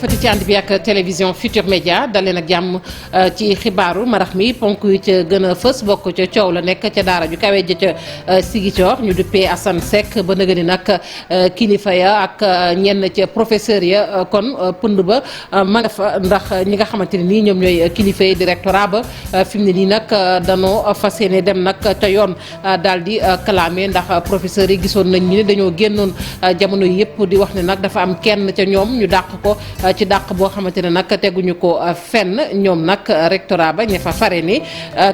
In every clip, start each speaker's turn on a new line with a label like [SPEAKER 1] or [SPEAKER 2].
[SPEAKER 1] jërëjëfati ci ànd bi ak télévision Futur Média daleen ak jàmm ci xibaaru marax mi ponk yu ca gën a fës bokk ca coow la nekk ca daara ju kawe ja ca Ziguinchor ñu duppee Assane Seck ba nëgëni nag kilifa ya ak ñenn ca professeur ya kon pënd ba ma nga fa ndax ñi nga xamante ne nii ñoom ñooy kilifa yi directorat ba fi mu ne nii nag danoo fas yéene dem nag ca yoon daal di clamé ndax professeurs yi gisoon nañ ñi ne dañoo génnoon jamono yëpp di wax ne nag dafa am kenn ca ñoom ñu dàq ko ci dàq boo xamante ne nag teguñu ko fenn ñoom nag rectorat ba ña fa fare ni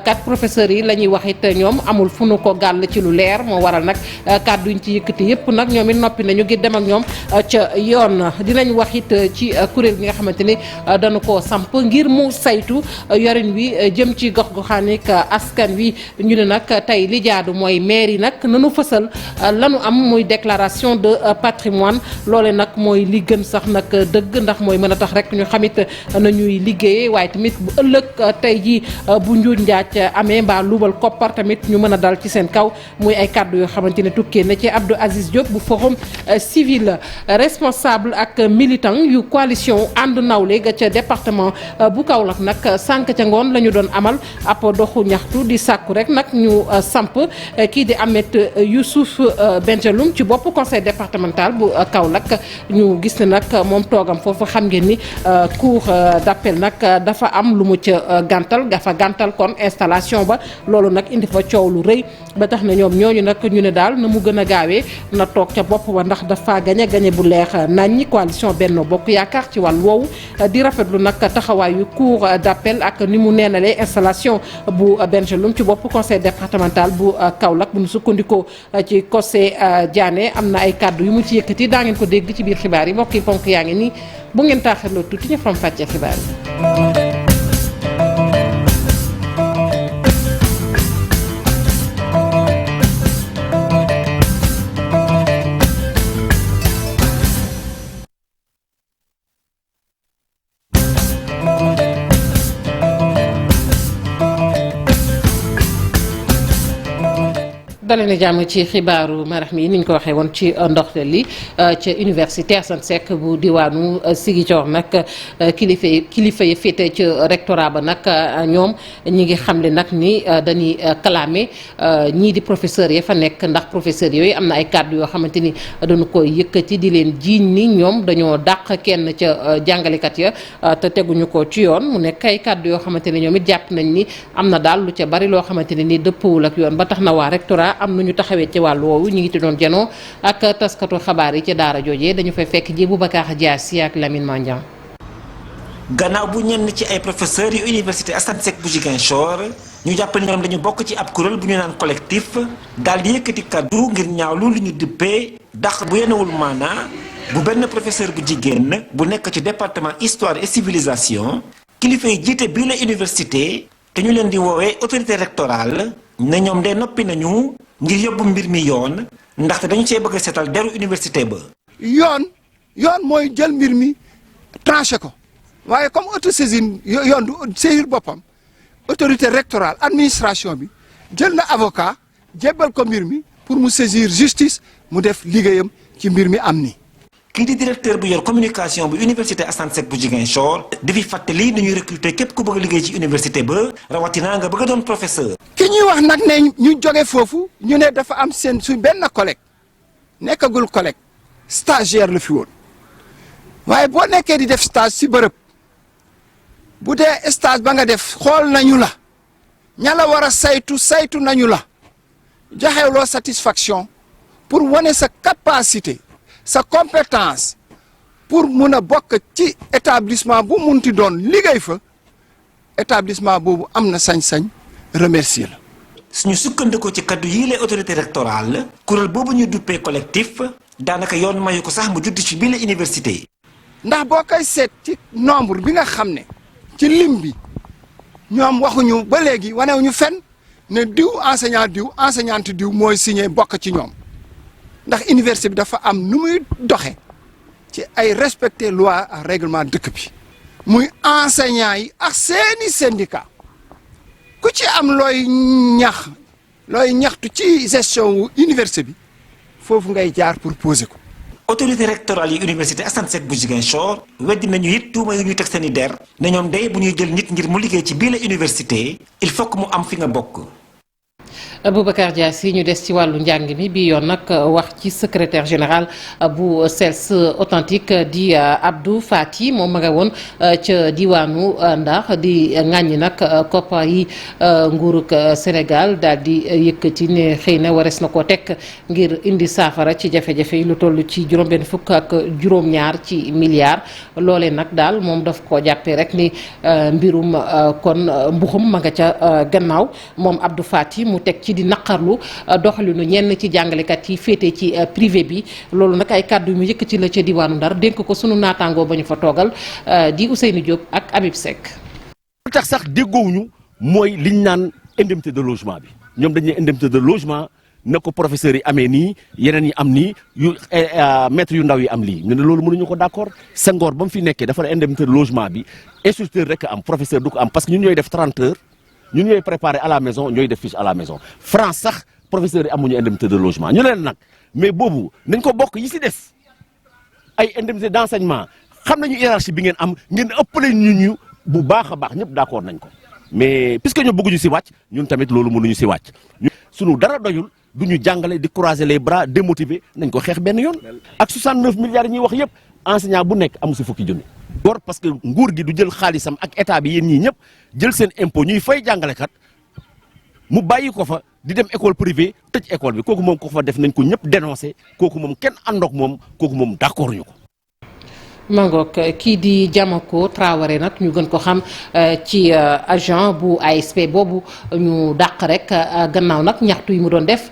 [SPEAKER 1] quatre professeurs yi la ñuy wax it ñoom amul fu nu ko gàll ci lu leer moo waral nag kàddu ñu ci yëkkati yëpp nag ñoom it noppi nañu ngir dem ak ñoom ca yoon dinañ wax it ci kuréel gi nga xamante ni dañu koo samp ngir mu saytu yorin wi jëm ci gox-goxaanik askan wi ñu ne nag tey li jaadu mooy maire yi nag nanu fësal lanu am muy déclaration de patrimoine loole nag mooy li gën sax nag dëgg ndax mooy mën a tax rek ñu xamit nañuy liggéeyee waaye tamit bu ëllëg tey ji bu njuuj njaaj amee mbaa luubal koppar tamit ñu mën a dal ci seen kaw muy ay kàddu yoo xamante ne tukkee na ci Abdou Aziz Diop bu forum civil responsable ak militant yu coalition ànd nawle ga ca département bu Kaolack nag sànq ca ngoon la ñu doon amal ab doxu ñaxtu di sàkku rek nag ñu samp kii di Ahmed Youssouf Benjeloum ci bopp conseil départemental bu Kaolack ñu gis ne nag moom toogam foofu xam ngeen ni cour d'appel nag dafa am lu mu ca gàntal dafa gàntal kon installation ba loolu nag indi fa coow lu rëy ba tax na ñoom ñooñu nag ñu ne daal na mu gën a gaawee na toog ca bopp ba ndax dafa gañe bu leex nañ coalition Benno Bokk Yaakaar ci wàll woowu di rafetlu nag taxawaayu cour d'appel ak ni mu neenalee installation bu Benjeloum ci bopp conseil départemental bu Kaolack bu ñu sukkandikoo ci Kossé Diané am na ay kàddu yu mu ci yëkkati daa ngeen ko dégg ci biir xibaar yi mbokk yi ponk yaa ngi nii bu ngeen taaxirloo tuuti ñu faram fàccee xibaar yi. dalee na jàmm ci xibaaru marax mi ni ñu ko waxee woon ci ndoxteel li ca université Assane Seck bu diwaanu Ziguinchor nag kilifa yi féete ci rectorat ba nag ñoom ñi ngi xamle nag ni dañuy clamé ñii di professeurs ya fa nekk ndax professeurs yooyu am na ay kàddu yoo xamante ni dañu koy yëkkati di leen jiiñ ni ñoom dañoo dàq kenn ca jàngalekat ya te teguñu ko ci yoon mu nekk ay kàddu yoo xamante ne ñoom it jàpp nañ ni am na daal lu ca bari loo xamante ne ni dëppawul ak yoon ba tax na waa rectorat am nu ñu taxawee ci wàllu woowu ñu ngi ci doon janoo ak taskatu xabaar yi ci daara joojee dañu fay fekk ji Boubacar Diassi ak Lamine Mandiang.
[SPEAKER 2] gannaaw bu ñenn ci ay professeurs yu université Assane Seck bu Ziguinchor ñu jàpp ni ñoom dañu bokk ci ab kuréel bu ñu naan collectif daal di yëkkati kaddu ngir ñaawlu lu ñu duppee dàq bu yenewul maanaa bu benn professeur bu jigéen bu nekk ci département histoire et civilisation kilifa yi jiite bii la université te ñu leen di woowee autorité rectorale ne ñoom de noppi nañu ngir yóbbu mbir mi yoon ndaxte dañu cee bëgg a seetal deru université ba.
[SPEAKER 3] yoon mooy jël mbir mi tranché ko waaye comme autosaisine yoon du saisir boppam autorité rectorale administration bi jël na avocat jébbal ko mbir mi pour mu saisir justice mu def liggéeyam ci mbir mi am ni
[SPEAKER 2] kii di directeur bu yor communication bu université Assane Seck bu Ziguinchor di fi fàttali ni ñuy recruter képp ku bëgg a liggéey ci université ba rawatina nga bëgg a doon professeur.
[SPEAKER 3] ki ñuy wax nag ne ñu jóge foofu ñu ne dafa am seen su benn collègue nekkagul collègue stagiaire la fi woon waaye boo nekkee di def stage si bërëb bu dee stage ba nga def xool nañu la ña la war a saytu nañu la joxewloo satisfaction pour wane sa capacité. sa compétence pour mun a bokk ci établissement bu munti doon liggéey fa établissement boobu am na sañ-sañ remercier la.
[SPEAKER 2] suñu sukkandikoo ci kaddu yii les autorités rectorales kuréel boobu ñu duppee collectif daanaka yoon mayu ko sax mu judd ci biir la université.
[SPEAKER 3] ndax boo koy seet ci nombre bi nga xam ne ci lim bi ñoom waxuñu ba léegi wanewuñu fenn ne diw enseignante diw mooy signé bokk ci ñoom. ndax université bi dafa am nu muy doxe ci ay respecter loi ak règlement dëkk bi muy enseignant yi ak seeni syndicat ku ci am looy ñaxtu ci gestion wu université bi foofu ngay jaar pour poser ko.
[SPEAKER 2] autorité rectorale yi université Assane Seck bu Ziguinchor weddi nañu it tuuma yu ñu teg seen i der ne ñoom day bu ñuy jël nit ngir mu liggéey ci bii la université il faut que mu am fi nga bokk.
[SPEAKER 1] Boubacar Diassi ñu des ci wàllu njàng mi bi yoon nag wax ci secrétaire général bu CELS authentique di Abdou Fati moom ma nga woon ca diwaanu Ndar di ŋàññi nag koppar yi nguurug Sénégal daal di yëkkati ne xëy na warees na koo teg ngir indi saafara ci jafe-jafe yi lu toll ci juróom-benn fukk ak juróom-ñaar ci milliards loolee nag daal moom daf koo jàppee rek ni mbirum kon mbuxum ma nga ca gannaaw moom Abdou Fati mu teg ci di naqarlu doxalinu ñenn ci jàngalekat yi féete ci privé bi loolu nag ay kàddu mu yëkkati la ca diwaanu Ndar dénk ko sunu naataangoo ba ñu fa toogal di Ousseynou Diop ak Habib Seck.
[SPEAKER 4] lu tax sax déggoowuñu mooy liñ naan indemnité de logement bi ñoom dañuy indemnité de logement na ko professeurs yi amee nii yeneen yi am nii yu maître yu ndaw yi am lii ñu ne loolu mënuñu ko d'accord Senghor ba mu fi nekkee dafa indemnité de logement bi instituteur rek am professeur du ko am parce que ñun ñooy def 30 heures. ñun ñooy préparé à la maison ñooy def fiche à la maison France sax professeurs yi amuñu indemnité de logement ñu leen nag mais boobu nañ ko bokk yi si des ay indemnité d'enseignement xam nañu hiérarchie bi ngeen am ngeen ëppale ñu bu baax a baax ñëpp d'accord nañ ko mais puisque ñu bëgguñu si wàcc ñun tamit loolu mënuñu si wàcc sunu dara doyul du ñu jàngale di croiser les bras démotiver nañ ko xeex benn yoon ak 69 milliards yi ñuy wax yëpp enseignant bu nekk amu si fukki junni gor parce que nguur gi du jël xaalisam ak état bi yéen ñii ñëpp jël seen impôt ñuy fay jàngalekat mu bàyyi ko fa di dem école privée tëj école bi kooku moom ko fa def nañ ko ñëpp dénoncé kooku moom kenn àndook moom kooku moom d'accord ñu ko.
[SPEAKER 1] mangook kii di Diamako Traoré nag ñu gën ko xam ci agent bu ASP boobu ñu dàq rek gannaaw nag ñaxtu yi mu doon def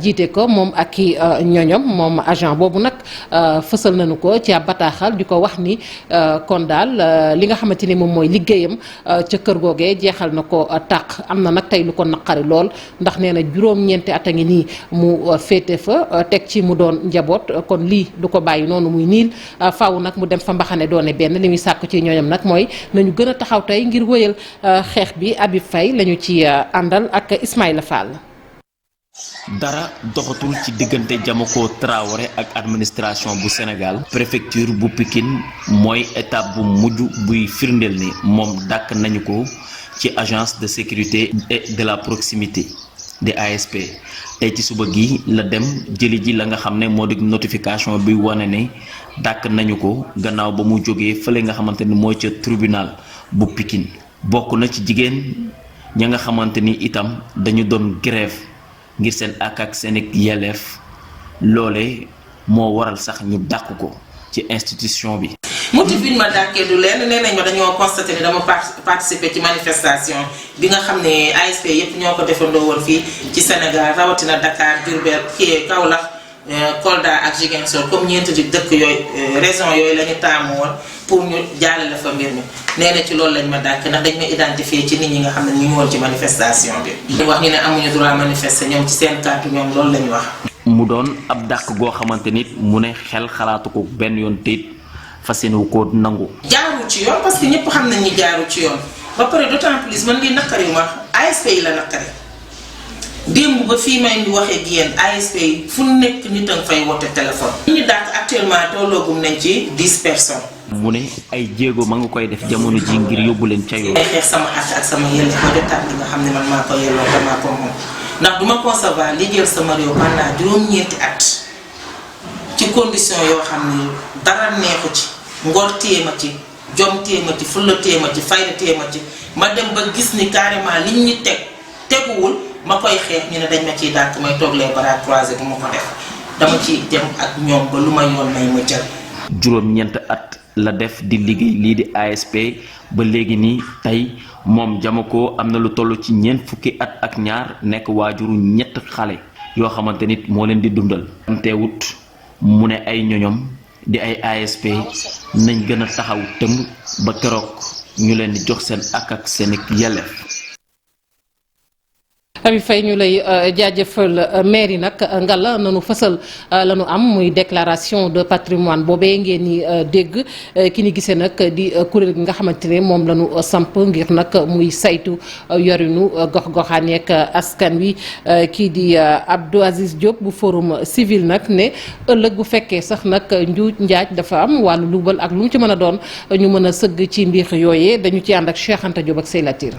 [SPEAKER 1] jiite ko moom ak i ñoñom moom agent boobu nag fësal nañu ko ci ab bataaxal di ko wax ni kon daal li nga xamante ni moom mooy liggéeyam ca kër googee jeexal na ko tàq am na nag tey lu ko naqari lool ndax nee na juróom-ñeenti at a ngi nii mu féete fa teg ci mu doon njaboot kon lii du ko bàyyi noonu muy niil faaw nag mu dem fa mbaxane doone benn li muy sàkk ci ñooñam nag mooy nañu gën a taxaw tey ngir wëyal xeex bi Habib Faye lañu ci àndal ak Ismaïla Fall.
[SPEAKER 5] dara doxatul ci diggante Diamako Traoré ak administration bu Sénégal préfecture bu Pikine mooy étape bu mujj buy firndeel ni moom dàkk nañu ko ci agence de sécurité et de la proximité di ASP tey ci suba gi la dem jëli ji la nga xam ne moo di notification bi wane ne dàkk nañu ko gannaaw ba mu jógee fële nga xamante ni mooy ca tribunal bu Pikine bokk na ci jigéen ña nga xamante ni itam dañu doon grève ngir seen ak seen yelleef loole moo waral sax ñu dàq ko ci institution bi.
[SPEAKER 6] motif bi ñu ma dàkkee du lenn nee nañ ma dañoo constaté ni dama participer ci manifestation bi nga xam ne ASP yëpp ñoo ko defandoo woon fii ci Sénégal rawatina Dakar Diourbel Kaolack Kolda ak Ziguinchor comme ñeenti dëkk yooyu raison yooyu la ñu taamu woon pour ñu jàllale fa mbir mi nee na ci loolu lañ ma dàkk ndax dañ ma identifier ci nit ñi nga xam ne ñu ngi woon ci manifestation bi. ñu wax ñu ne amuñu droit manifester ñoom ci seen kàddu ñoom loolu lañ wax.
[SPEAKER 5] mu doon ab dàq goo xamante nit mu ne xel xalaatu ko benn yoon teyit fas yéene wu ko nangu.
[SPEAKER 6] jaarul ci yoon parce que ñëpp xam nañ ni jaarul ci yoon ba pare d'autant plus man li naqari ma ASP yi la naqari démb ba fii may waxee ak yéen ASP yi fu nekk nit a nga fay woote téléphone. li ñu dàq actuellement tolloogum nañ ci 10 personnes.
[SPEAKER 5] mu ne ay jéego ma nga koy def jamono ji ngir yóbbu leen ca yoon.
[SPEAKER 6] ay xeex sama àq ak sama yelleef ma jotaat li nga xam ne man maa ko yelloo te maa ko moom ndax duma concevoir liggéeyal sama réew pendant juróom-ñeenti at ci condition yoo xam ne dara neexu ci ngor téye ma ci jom téye ma ci fulla téye ma ci fayda téye ma ci ma dem ba gis ni carrément liñ ñu teguwul ma koy xeex ñu ne dañ ma ciy dàq may toog les bras croisés bu ma ko def dama ci dem ak ñoom ba lu ma yoon may ma jël.
[SPEAKER 5] juróom-ñeent at la def di liggéey lii di ASP ba léegi nii tey moom Diamako am na lu toll ci ñeent fukki at ak ñaar nekk waajuru ñett xale yoo xamante nit moo leen di dundal. teewut mu ne ay ñoñom di ay ASP nañ gën a taxaw tëmb ba keroog ñu leen di jox seen ak seen yelleef.
[SPEAKER 1] Abi Faye ñu lay jaajëfal maire yi nag ngalla nanu fësal la nu am muy déclaration de patrimoine boobee ngeen ni dégg ki ni gisee nag di kuréel gi nga xamante ne moom la nu samp ngir nag muy saytu yorinu gox-goxaan yeeg askan wi kii di Abdou Aziz Diop bu forum civil nag ne ëllëg bu fekkee sax nag njuuj njaaj dafa am wàllu luubal ak lu mu ci mën a doon ñu mën a sëgg ci mbir yooyee dañu ci ànd ak Cheikh Anta Diop ak Seylatir.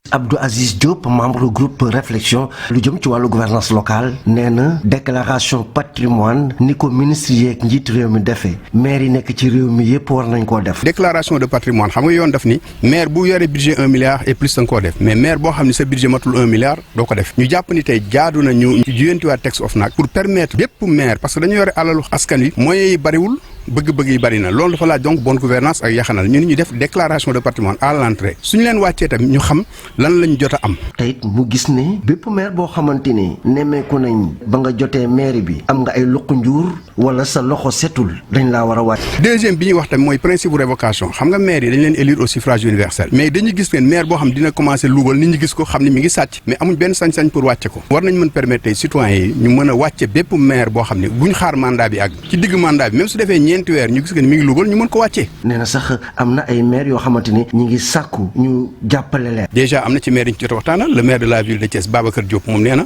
[SPEAKER 7] Abdou Aziz Diop membre groupe réflexion lu jëm ci wàllu gouvernance locale nee na déclaration patrimoine ni ko ministre yeeg njiit réew mi defee maire yi nekk ci réew mi yëpp war nañ koo def.
[SPEAKER 8] déclaration de patrimoine xam nga yoon def ni maire bu yore budget 1 milliard et plus da nga koo def mais maire boo xam ne sa budget matul 1 milliard doo ko def ñu jàpp ni tey jaadu na ñu juyantiwaat texte OFNAC pour permettre bépp maire parce que dañu yore alalu askan wi moyens yi bariwul bëgg-bëgg yi bari na loolu dafa laaj donc bonne gouvernance ak yaxanal ñu def déclaration de patrimoine à l'entrée suñu leen wàccee tamit ñu xam lan lañ jot a am.
[SPEAKER 7] tey mu gis ne bépp maire boo xamante ni nemmeeku nañ ba nga jotee maire bi am nga ay loxo njuur wala sa loxo setul dañ laa war a wàcc.
[SPEAKER 8] deuxième bi ñuy wax tamit mooy principe bu révocation xam nga maire yi dañ leen élire au suffrage universel mais dañuy gis ne maire boo xam dina commencer luubal nit ñi gis ko xam ne mi ngi sàcc mais amuñ benn sañ-sañ pour wàcce ko war nañ mën permettre tey citoyens yi ñu mën a wàcce bépp maire boo xam ne buñ xaar mandat bi àgg ci digg mandat bi même su defee ñeenti weer ñu gis que mi ngi luubal ñu mën ko wàccee.
[SPEAKER 7] nee na sax am na ay maire yoo xamante ni ñu ngi sàkku ñu jàppale leen.
[SPEAKER 8] déjà am na ci maire yi ñu jot a waxtaanal le maire de la ville de Thiès Babacar Diop moom nee na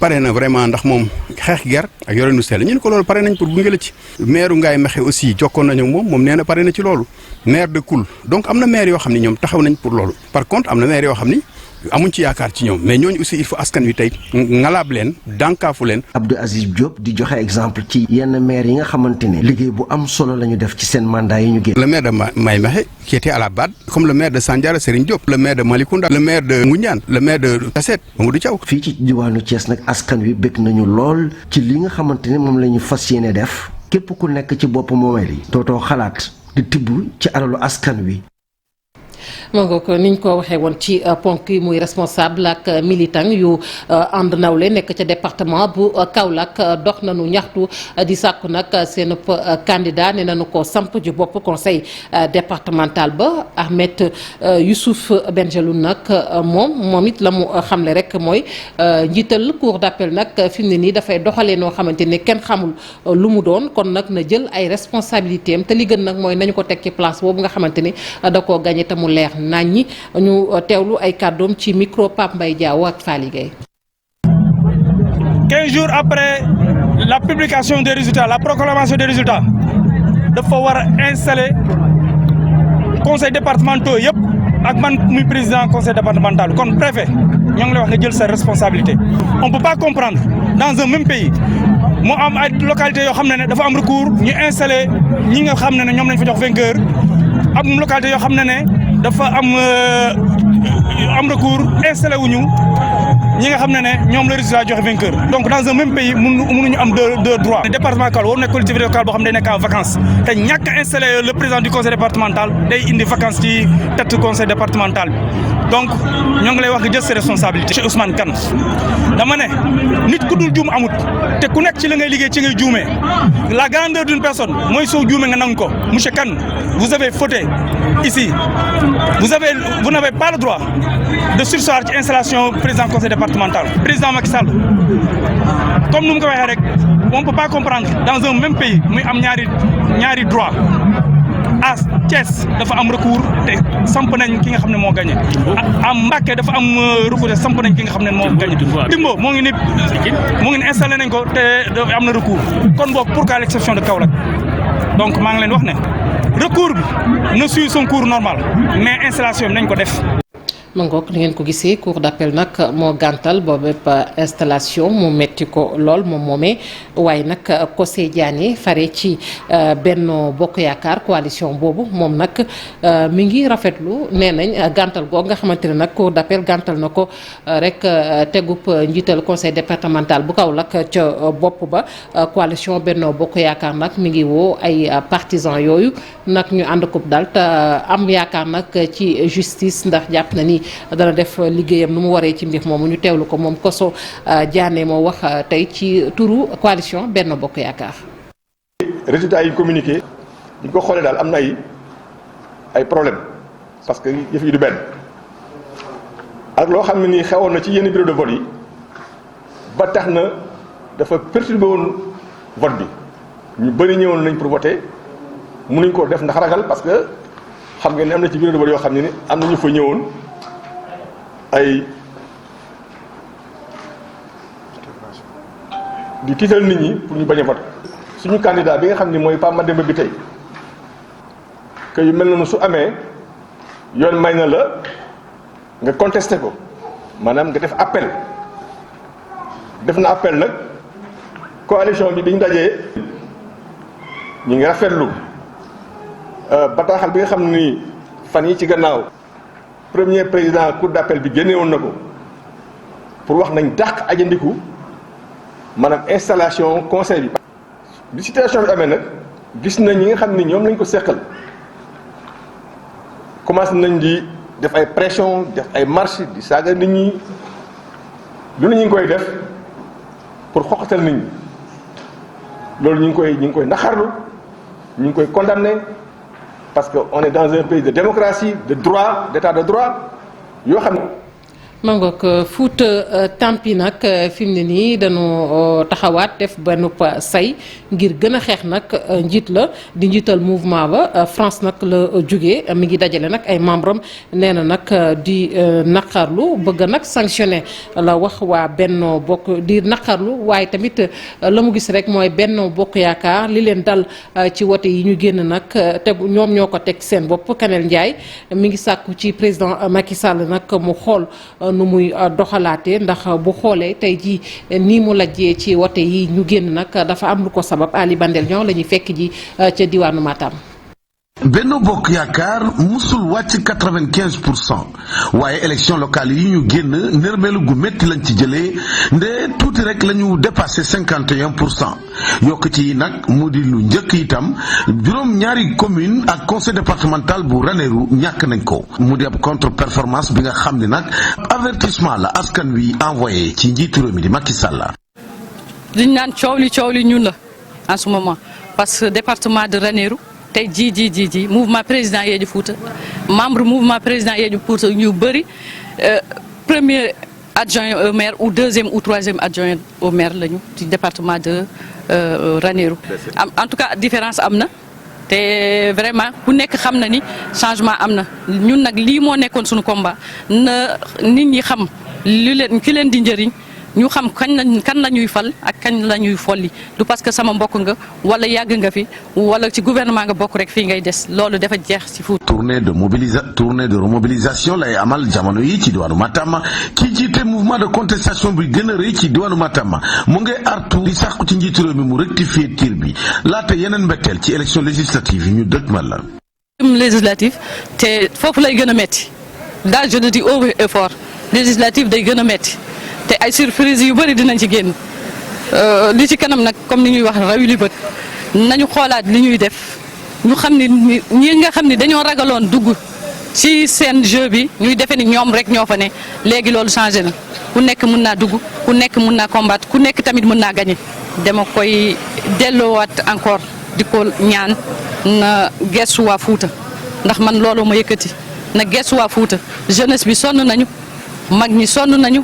[SPEAKER 8] pare na vraiment ndax moom xeex ger ak yorenu sell ñu ne ko loolu pare nañ pour gunge la ci. maire Ngaye Mekhe aussi jokkoon nañu moom nee na pare na ci loolu maire de Koul donc am na maire yoo xam ne ñoom taxaw nañ pour loolu par contre am na maire yoo xam ni amuñ ci yaakaar ci ñoom mais ñooñu aussi il faut askan wi tey ngalaab leen dànkaafu leen.
[SPEAKER 7] Abdou Aziz Diop di joxe exemple ci yenn maire yi nga xamante ne liggéey bu am solo la ñu def ci seen mandat yi ñu génn.
[SPEAKER 8] le maire de Ngaye Mekhe qui était à la BAD comme le maire de Sandiara Serigne Diop le maire de Malicounda le maire de Ngoundiane le maire de Tassette Mamadou Thiaw.
[SPEAKER 7] fii ci diwaanu Thiès nag askan wi bëgg nañu lool ci li nga xamante ne moom la ñu fas yéene def képp ku nekk ci bopp moomeel yi dootoo xalaat di tibb ci alalu askan wi.
[SPEAKER 1] moo nga ko niñ ko waxee woon ci ponk yi muy responsable ak militant yu ànd nawle nekk ca département bu Kaolack dox nañu ñaxtu di sàkku nag seen candidat ne nañu ko samp ji bopp conseil départemental ba Ahmed Youssouf Benjeloun nag moom it la mu xamle rek mooy njiital cour d'appel nag fi mu ne nii dafay doxalee noo xamante ne kenn xamul lu mu doon kon nag na jël ay responsabilités am te li gën nag mooy nañu ko teg ci place boobu nga xamante ni da koo gagné te mu leer nañ ñi ñu teewlu ay kàddoom ci micro Pape Mbaye Diaw ak Fally Gueye.
[SPEAKER 9] 15 jours après la publication des résultats la proclamation des résultats dafa war a installer conseil départemental yëpp ak man muy président conseil départemental kon préfet ñoo ngi lay wax nga jël sa responsabilité. On peut pas comprendre dans un même pays moo am ay localités yoo xam ne dafa am recours ñu installer ñi nga xam ne ñoom lañ fa jox vainqueur ak localité yoo xam ne dafa am recours installé wuñu ñi nga xam ne ñoom la résultat joxe vainqueur donc dans un même pays mënuñu am deux droits. le département Kaolack waru nekk collectivité locale boo xam ne day nekk en vacances te ñàkk a installé le président du conseil départemental day indi vacances ci tête conseil départemental bi donc ñoo ngi lay wax nga jël ses responsabilités. Cheikh Ousmane Kane dama ne nit ku dul juum amut te ku nekk ci la ngay liggéey ci ngay juumee la grandeur d'une personne mooy soo juumee nga nangu ko monsieur Kane vous avez fauté ici vous n'avez pas le droit de surseoir ci installation président conseil départemental. Président Macky Sall comme nu mu ko waxee rek on peut pas comprendre dans un même pays muy am ñaari droit à Thiès dafa am recours te samp nañ ki nga xam ne moo gagné am Mbacké dafa am recours te samp nañ ki nga xam ne moo gagné Timbo moo ngi ni installé nañ ko te am na recours kon boog pourquoi l'exception de Kaolack donc maa ngi leen wax ne recours bi ne suit son cours normal mais installation bi nañ ko def.
[SPEAKER 1] ma ngoog ni ngeen ko gisee cour d'appel nag moo gàntal boobu bépp installation mu metti ko lool moom moomee waaye nag Kosé Diané fare ci Benno Bokk Yaakaar coalition boobu moom nag mi ngi rafetlu nee nañ gàntal googu nga xamante ne nag cour d'appel gàntal na ko rek tegub njiital conseil départemental bu Kaolack ca bopp ba coalition Benno Bokk Yaakaar nag mi ngi woo ay partisans yooyu nag ñu ànd ko daal te am yaakaar nag ci justice ndax jàpp na ni dana def liggéeyam nu mu waree ci mbir moomu ñu teewlu ko moom Koso Diané moo wax tey ci turu coalition Benno Bokk Yaakaar.
[SPEAKER 10] résultats yi communiqué ñu ko xoolee daal am na ay problème parce que yëf yi du benn ak loo xam ne nii xewoon na ci yenn bureau de vote yi ba tax na dafa perturbé woon vote bi ñu bëri ñëwoon nañ pour voter mënuñ koo def ndax ragal parce que xam ngeen ne am na ci bureau de vote yoo xam ne ni am na ñu fa ñëwoon ay di tiital nit ñi pour ñu bañ a voter suñu candidat bi nga xam ni mooy Pape Mademba bi tey que yu mel noonu su amee yoon may na la nga contesté ko maanaam nga def appel nag coalition bi ñu dajee ñu ngi rafetlu bataaxal bi nga xam ni fan yi ci gannaaw premier président cour d'appel bi génne woon na ko pour wax nañ dàq ajandiku maanaam installation conseil bi. bi situation bi amee nag gis nañ ñi nga xam ni ñoom lañ ko seqal commencé nañ di def ay pression def ay marche di saaga nit ñi lu ne ñu ngi koy def pour xoqatal nit ñi loolu ñu ngi koy naxarlu ñu ngi koy condamné parce que on est dans un pays de démocratie de droit d'état de droit yoo xam ne.
[SPEAKER 1] mangook Fouta Tampi nag fi mu ne nii dañu taxawaat def benn say ngir gën a xeex nag njiit la di njiital mouvement ba France nag la jógee mi ngi dajale nag ay membres am nee na nag di naqarlu bëgg nag sanctionné la wax waa Benno Bokk di naqarlu waaye tamit la mu gis rek mooy Benno Bokk Yaakaar li leen dal ci wote yi ñu génn nag te ñoom ñoo ko teg seen bopp. Kanel Ndiaye mi ngi sàkku ci président Macky Sall nag mu xool nu muy doxalaatee ndax bu xoolee tey jii nii mu lajjee ci wote yi ñu génn nag dafa am lu ko sabab Ali Bandel ñoo la ñuy fekk ji ca diwaanu Matam.
[SPEAKER 11] Benno Bokk Yaakaar musul wàcc 95% waaye élection locale yi ñu génn nërmeelu gu métti lañ ci jëlee nde tuuti rek la ñu dépassé 51% yokk ci nag mu di lu njëkk itam juróom ñaari commune ak conseil départemental bu Ranérou ñàkk nañ ko mu di ab contre performance bi nga xam ne nag avertissement la askan wi envoyé ci njiitu réew mi di Macky Sall.
[SPEAKER 12] liñ naan coow li ñun la en ce moment parce que département de Ranérou tey ji mouvement président Yeeju Fouta membre mouvement président Yeeju Fouta ñu bëri premier adjoint au maire ou deuxième ou troisième adjoint au maire lañu ci département de Ranérou en tout cas différence am na te vraiment ku nekk xam na ni changement am na ñun nag lii moo nekkoon suñu combat na nit ñi xam ki leen di njëriñ ñu xam kan la ñuy fal ak kañ la ñuy folli du parce que sama mbokk nga wala yàgg nga fi wala ci gouvernement nga bokk rek fii ngay des loolu dafa jeex ci Fouta.
[SPEAKER 11] tournée de remobilisation lay amal jamono yi ci diwaanu Matam ki jiite mouvement de contestation bi gën a rëy ci diwaanu Matam mu ngi artu di sàkku ci njiitu réew mi mu rectifier tir bi laata yeneen mbetteel ci élection législative yi ñu dëgmal la.
[SPEAKER 12] législative te foofu lay gën a metti daal je le dis haut et fort législative day gën a metti. te ay surprise yu bëri dinañ ci génn li ci kanam nag comme ni ñuy wax raw li bët nañu xoolaat li ñuy def ñu xam ni ñi nga xam ni dañoo ragaloon dugg ci seen jeu bi ñuy defe ni ñoom rek ñoo fa ne léegi loolu changé na ku nekk mën naa dugg ku nekk mën naa combattre ku nekk tamit mën naa gagné dama koy delloowaat encore di ko ñaan na gestu waa Fouta ndax man loolu ma yëkkati na gestu waa Fouta jeunesse bi sonn nañu mag ñi sonn nañu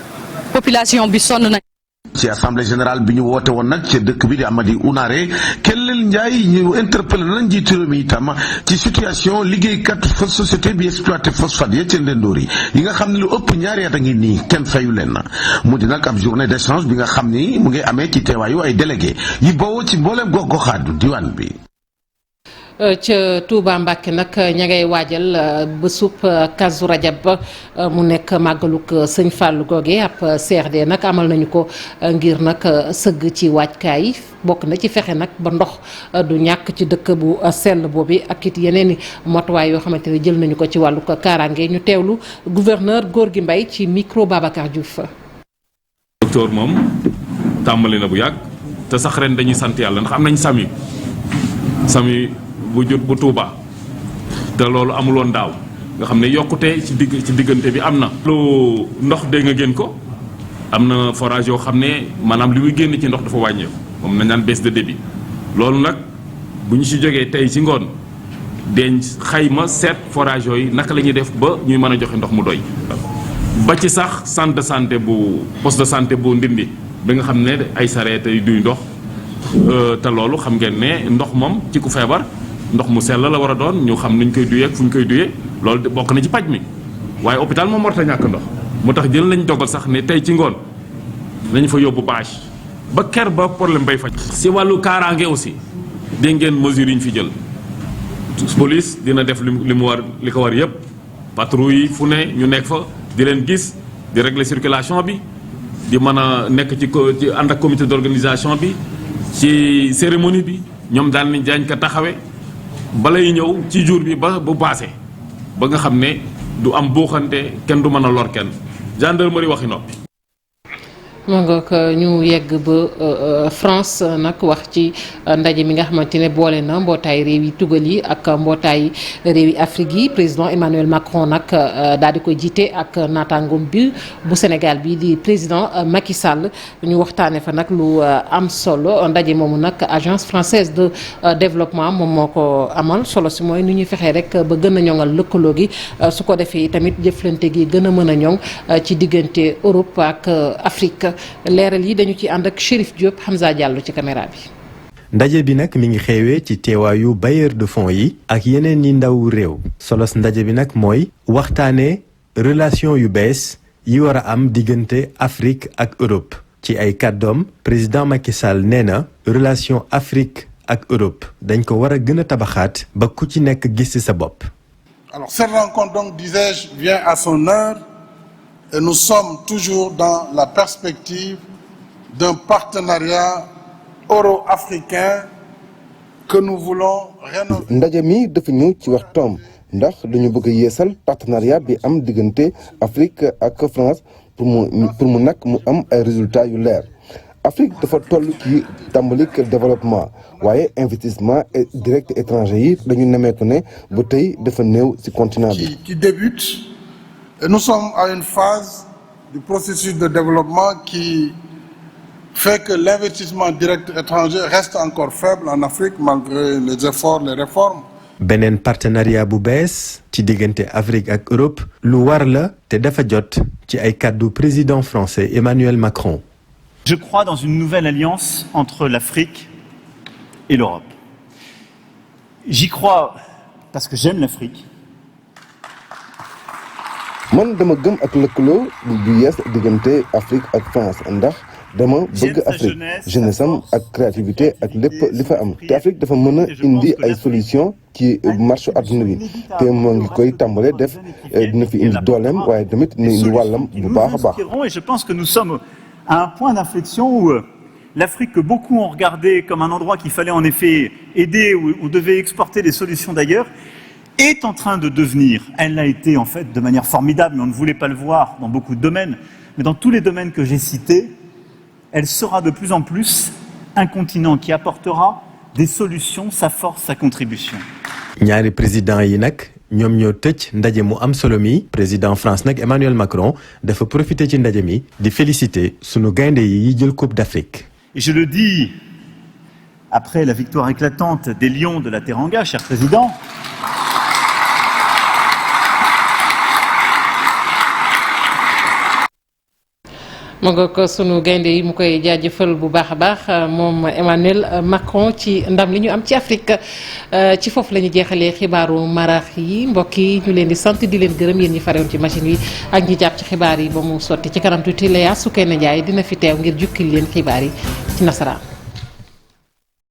[SPEAKER 12] population bi sonn nañ.
[SPEAKER 11] ci assemblée générale bi ñu woote woon nag ci dëkk bi di Amady Ounaré Kellel Ndiaye ñu interpellé na njiitu réew mi itam ci situation liggéeykat société bi exploité phosphate ya ca Ndendoor yi nga xam ne lu ëpp ñaari at a ngi nii kenn fayu leen mu di nag ab journée d'échange bi nga xam ni mu ngi amee ci teewaayu ay délégué yi bawoo ci mbooleem gox-goxaatu diwaan bi.
[SPEAKER 1] ca Touba Mbacke nag ña ngay waajal bésub Kazu Rajab mu nekk màggaluk sëñ Fallou googe ab CRD nag amal nañu ko ngir nag sëgg ci waajkaay bokk na ci fexe nag ba ndox du ñàkk ci dëkk bu sell boobu ak it yeneen i motuwaay yoo xamante ne jël nañu ko ci wàllu kaaraange ñu teewlu gouverneur Gorgui Mbaye ci micro Babacar Diouf.
[SPEAKER 13] docteur moom tàmbali na bu yàgg te sax ren dañuy sant yàlla ndax am nañ sami bu jot bu Touba te loolu amuloon daaw nga xam ne yokkute ci diggante bi am na. lu ndox dégg nga génn ko am na forage yoo xam ne maanaam li muy génn ci ndox dafa wàññeeku moom nañ naan baisse de débit loolu nag bu ñu si jógee tey ci ngoon deñ xayma seet forage yooyu naka la ñuy def ba ñuy mën a joxe ndox mu doy ba ci sax centre de santé bu poste de santé bu Ndindi bi nga xam ne ay sareet yu duy ndox te loolu xam ngeen ne ndox moom ci ku feebar ndox mu sell la war a doon ñu xam nuñ koy duyee ak fu ñu koy duyee loolu bokk na ci paj mi waaye hôpital moom warta ñàkk ndox moo tax jël nañ dogal sax ne tey ci ngoon nañ fa yóbbu bâche ba ker ba problème bay faj. si wàllu kaaraange aussi dégg ngeen mesures yi ñu fi jël police dina def li mu war li ko war yëpp patrouille yi fu ne ñu nekk fa di leen gis di régler circulation bi di mën a nekk ci ànd ak comité d'organisation bi ci cérémonie bi ñoom daal nañ daañ ko taxawe balay ñëw ci jour bi ba bu passé ba nga xam ne du am buuxante kenn du mën a lor kenn gendarmerie waxi noppi.
[SPEAKER 1] ma nga ñu yegg ba France nag wax ci ndaje mi nga xamante ne boole na mbootaay réew yi tugal yi ak mbootaay réew yi Afrique yi président Emmanuel Macron nag daal di koy jiite ak naataangoom bi bu Sénégal bi di président Macky Sall ñu waxtaanee fa nag lu am solo ndaje moomu nag agence française de développement moom moo ko amal solo si mooy nu ñuy fexee rek ba gën a ñoŋal lëkkaloo gi su ko defee tamit jëflante gi gën a mën a ñoŋ ci diggante Europe ak Afrique. leeral yi dañu ci ànd ak Chérif Diop Hamza Diallo ci caméra bi.
[SPEAKER 14] ndaje bi nag mi ngi xeewee ci teewaayu bailleur de fonds yi ak yeneen yi ndaw réew solos ndaje bi nag mooy waxtaanee relation yu bees yi war a am diggante Afrique ak Europe ci ay kàddoom président Macky Sall nee na relation Afrique ak Europe dañ ko war a gën a tabaxaat ba ku ci nekk gis ci sa bopp.
[SPEAKER 15] Alors cette rencontre donc disais-je vient à son heure. Et nous sommes toujours dans la perspective d'un partenariat euro-africain que nous voulons rénover.
[SPEAKER 16] ndaje mi dafa ñëw ci waxtoom ndax dañu bëgg a yeesal partenariat bi am diggante Afrique ak France pour mu nag mu am ay résultats yu leer Afrique dafa toll ci tàmbalik développement waaye investissement direct étranger yi dañu nemeeku ne ba tey dafa néew ci continent bi.
[SPEAKER 15] qui débute. Et nous sommes à une phase du processus de développement qui fait que l'investissement direct étranger reste encore faible en Afrique malgré les efforts, les réformes.
[SPEAKER 14] beneen partenariat bu bees ci diggante Afrique ak Europe lu war la te dafa jot ci ay kàddu président français Emmanuel Macron.
[SPEAKER 17] Je crois dans une nouvelle alliance entre l'Afrique et l'Europe. J'y crois parce que j'aime l'Afrique.
[SPEAKER 16] man dama gëm ak lëkkaloo bu yees diggante Afrique ak France ndax dama bëgg Afrique jeunesse am ak créativité ak lépp li fa am te Afrique dafa mën a indi ay solution ci marché adduna bi te moo ngi koy tàmbale def dina fi indi dooleem waaye tamit dina indi wàllam bu baax a baax.
[SPEAKER 17] Et je pense que nous sommes à un point d'inflexion où l'Afrique que beaucoup ont regardé comme un endroit qu'il fallait en effet aider ou devait exporter des solutions d'ailleurs est en train de devenir, elle l'a été en fait de manière formidable, mais on ne voulait pas le voir dans beaucoup de domaines, mais dans tous les domaines que j'ai cités, elle sera de plus en plus un continent qui apportera des solutions, sa force, sa contribution.
[SPEAKER 14] ñaari président yi nag ñoom ñoo tëj ndaje mu am solo mi président France nag Emmanuel Macron dafa profiter ci ndaje mi di féliciter sunu gaynde yi jël Coupe d'Afrique.
[SPEAKER 17] Et je le dis après la victoire éclatante des Lions de la Teranga, cher président.
[SPEAKER 1] ma nga ko sunu gaynde yi mu koy jaajëfal bu baax a baax moom Emmanuel Macron ci ndam li ñu am ci Afrique ci foofu la ñu jeexalee xibaaru marax yi mbokk yi ñu leen di sant di leen gërëm yéen ñi farewoon ci machine yi ak ñi jàpp ci xibaar yi ba mu sotti ci kanam tuuti Leya Sukeyna Ndiaye dina fi teew ngir jukkil leen xibaar yi ci nasaraan.